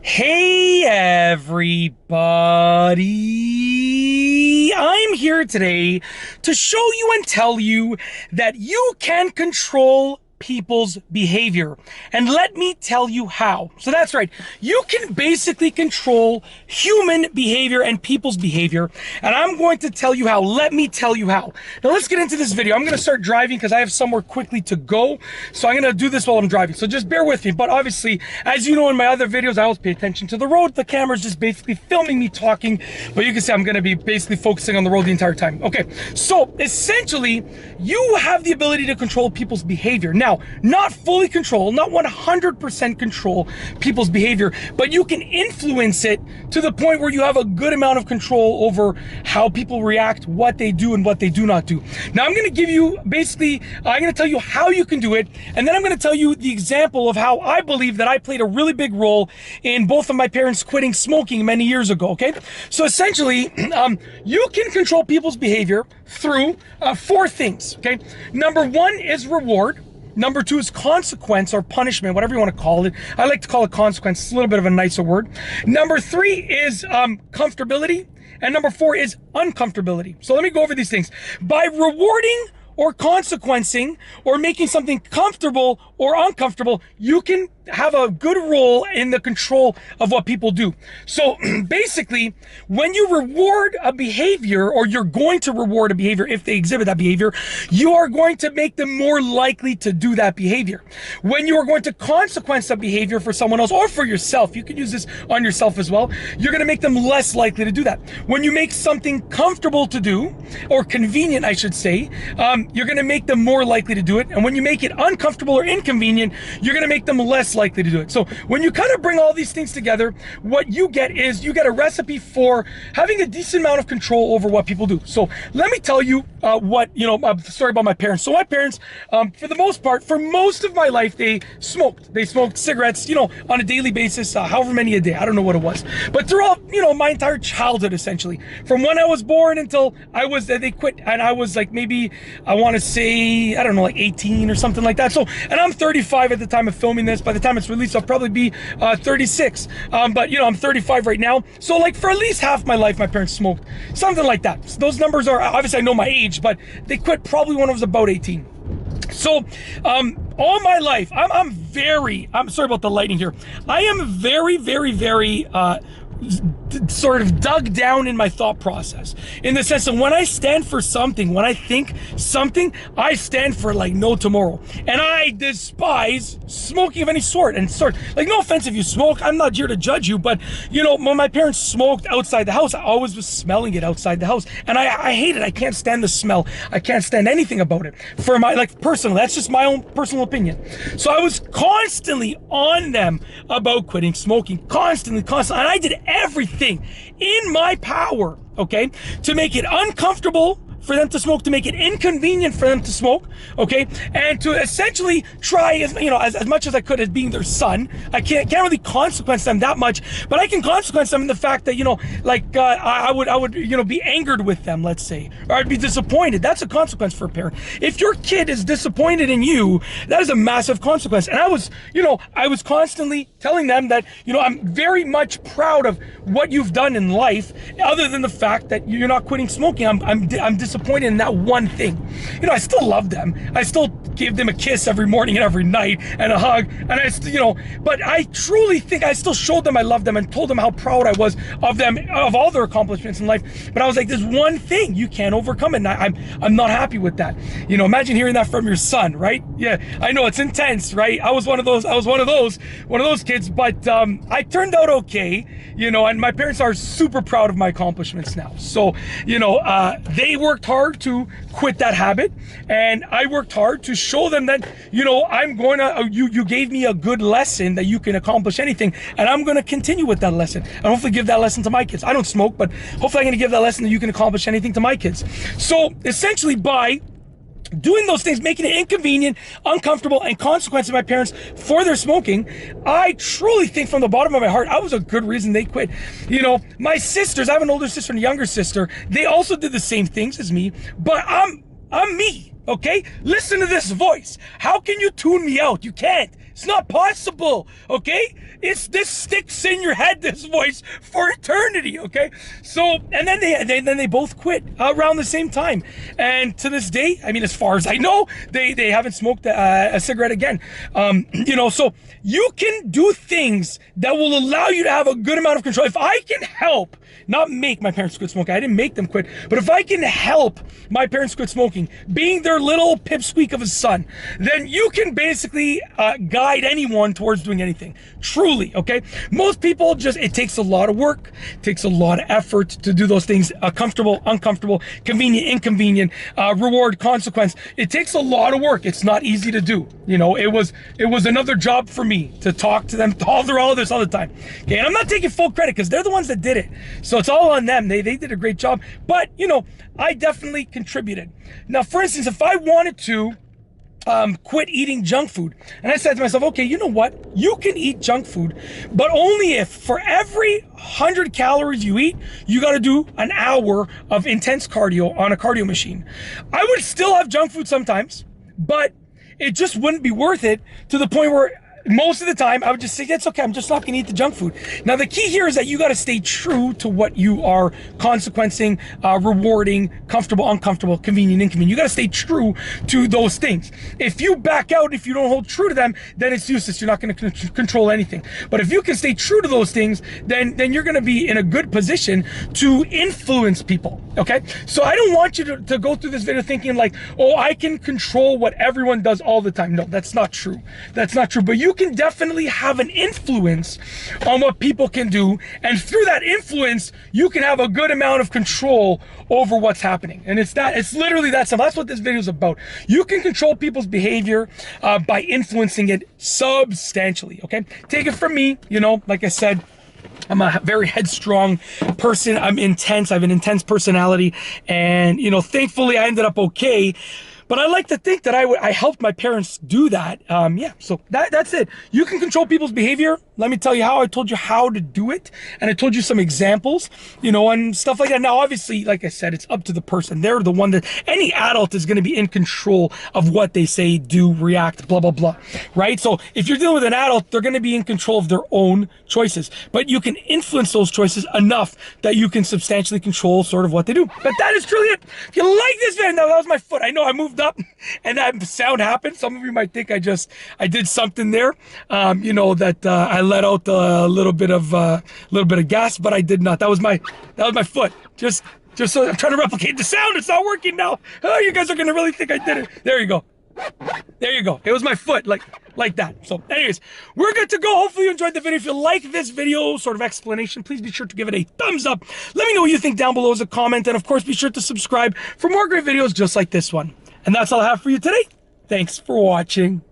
Hey everybody! I'm here today to show you and tell you that you can control people's behavior. And let me tell you how. So that's right. You can basically control human behavior and people's behavior. And I'm going to tell you how. Let me tell you how. Now let's get into this video. I'm going to start driving because I have somewhere quickly to go. So I'm going to do this while I'm driving. So just bear with me. But obviously, as you know in my other videos, I always pay attention to the road. The camera's just basically filming me talking. But you can see I'm going to be basically focusing on the road the entire time. Okay. So essentially, you have the ability to control people's behavior. Now, not fully control, not 100% control people's behavior, but you can influence it to the point where you have a good amount of control over how people react, what they do, and what they do not do. Now, I'm going to give you, basically, I'm going to tell you how you can do it, and then I'm going to tell you the example of how I believe that I played a really big role in both of my parents quitting smoking many years ago, okay? So essentially, you can control people's behavior through four things, okay? Number one is reward. Number two is consequence or punishment, whatever you want to call it. I like to call it consequence. It's a little bit of a nicer word. Number three is comfortability. And number four is uncomfortability. So let me go over these things. By rewarding or consequencing or making something comfortable or uncomfortable, you can have a good role in the control of what people do. So basically, when you reward a behavior, or you're going to reward a behavior if they exhibit that behavior, you are going to make them more likely to do that behavior. When you are going to consequence a behavior for someone else or for yourself, you can use this on yourself as well, you're going to make them less likely to do that. When you make something comfortable to do, or convenient, I should say, you're going to make them more likely to do it. And when you make it uncomfortable or inconvenient, you're going to make them less likely to do it. So when you kind of bring all these things together, what you get is you get a recipe for having a decent amount of control over what people do. So let me tell you the story about my parents. So my parents, for the most part, for most of my life, they smoked. They smoked cigarettes, on a daily basis, however many a day. I don't know what it was. But throughout, my entire childhood, essentially, from when I was born until they quit, and I was like maybe, I want to say, I don't know, like 18 or something like that. So, and I'm 35 at the time of filming this. By the time it's released, I'll probably be 36. But I'm 35 right now. So like for at least half my life, my parents smoked, something like that. So those numbers are, obviously I know my age, but they quit probably when I was about 18. So, all my life, I'm sorry about the lighting here. I am very, very, very, sort of dug down in my thought process, in the sense that when I stand for something, when I think something, I stand for like no tomorrow. And I despise smoking of any sort. Like, no offense if you smoke, I'm not here to judge you, but when my parents smoked outside the house, I always was smelling it outside the house, and I hate it. I can't stand the smell. I can't stand anything about it. For my, like, personally, that's just my own personal opinion. So I was constantly on them about quitting smoking, constantly, and I did everything in my power, okay, to make it uncomfortable for them to smoke, to make it inconvenient for them to smoke, okay, and to essentially try as much as I could as being their son. I can't really consequence them that much, but I can consequence them in the fact that I would be angered with them, let's say, or I'd be disappointed. That's a consequence for a parent. If your kid is disappointed in you, that is a massive consequence. And I was constantly telling them that I'm very much proud of what you've done in life, other than the fact that you're not quitting smoking. I'm disappointed in that one thing. I still love them. I still give them a kiss every morning and every night and a hug, and but I truly think I still showed them I loved them and told them how proud I was of them, of all their accomplishments in life. But I was like, there's one thing you can't overcome it, and I'm not happy with that. Imagine hearing that from your son, right? Yeah, I know it's intense, right? I was one of those kids, but I turned out okay, and my parents are super proud of my accomplishments now. So, they worked hard to quit that habit, and I worked hard to show them that, you gave me a good lesson that you can accomplish anything, and I'm going to continue with that lesson, and hopefully give that lesson to my kids. I don't smoke, but hopefully I'm going to give that lesson that you can accomplish anything to my kids. So essentially, by doing those things, making it inconvenient, uncomfortable, and consequencing my parents for their smoking, I truly think from the bottom of my heart, I was a good reason they quit. My sisters, I have an older sister and a younger sister, they also did the same things as me, but I'm me, okay? Listen to this voice. How can you tune me out? You can't. It's not possible, okay? This sticks in your head, this voice, for eternity, okay? So, and then they both quit around the same time. And to this day, I mean, as far as I know, they haven't smoked a cigarette again. You know, so you can do things that will allow you to have a good amount of control. If I can help, not make my parents quit smoking, I didn't make them quit, but if I can help my parents quit smoking, being their little pipsqueak of a son, then you can basically guide anyone towards doing anything. Truly, okay? Most people it takes a lot of work, it takes a lot of effort to do those things, comfortable, uncomfortable, convenient, inconvenient, reward, consequence. It takes a lot of work. It's not easy to do. You know, it was another job for me to talk to them, all this all the time. Okay, and I'm not taking full credit because they're the ones that did it. So it's all on them. They did a great job. But, you know, I definitely contributed. Now, for instance, if I wanted to quit eating junk food, and I said to myself, okay, you know what? You can eat junk food, but only if for every 100 calories you eat, you got to do an hour of intense cardio on a cardio machine. I would still have junk food sometimes, but it just wouldn't be worth it to the point where most of the time I would just say, it's okay, I'm just not gonna eat the junk food. Now the key here is that you gotta stay true to what you are consequencing, rewarding, comfortable, uncomfortable, convenient, inconvenient. You gotta stay true to those things. If you back out, if you don't hold true to them, then it's useless. You're not gonna control anything. But if you can stay true to those things, then you're gonna be in a good position to influence people, okay? So I don't want you to go through this video thinking like, oh, I can control what everyone does all the time. No, that's not true. That's not true. But you can definitely have an influence on what people can do, and through that influence you can have a good amount of control over what's happening. And it's literally that simple. That's what this video is about. You can control people's behavior by influencing it substantially. Okay, take it from me, you know, like I said, I'm a very headstrong person. I'm intense. I have an intense personality, and you know, thankfully I ended up okay. But I like to think that I helped my parents do that. Yeah, so that's it. You can control people's behavior. Let me tell you how. I told you how to do it, and I told you some examples, you know, and stuff like that. Now, obviously, like I said, it's up to the person. They're the one that, any adult is going to be in control of what they say, do, react, blah, blah, blah, right? So if you're dealing with an adult, they're going to be in control of their own choices, but you can influence those choices enough that you can substantially control sort of what they do. But that is truly it. If you like this video, now that was my foot. I know I moved up and that sound happened. Some of you might think I did something there, you know, that I let out a little bit of gas, but I did not. That was my foot. Just so I'm trying to replicate the sound. It's not working now. Oh, you guys are gonna really think I did it. There you go. There you go. It was my foot, like that. So anyways, we're good to go. Hopefully you enjoyed the video. If you like this video sort of explanation, please be sure to give it a thumbs up. Let me know what you think down below as a comment, and of course be sure to subscribe for more great videos just like this one. And that's all I have for you today. Thanks for watching.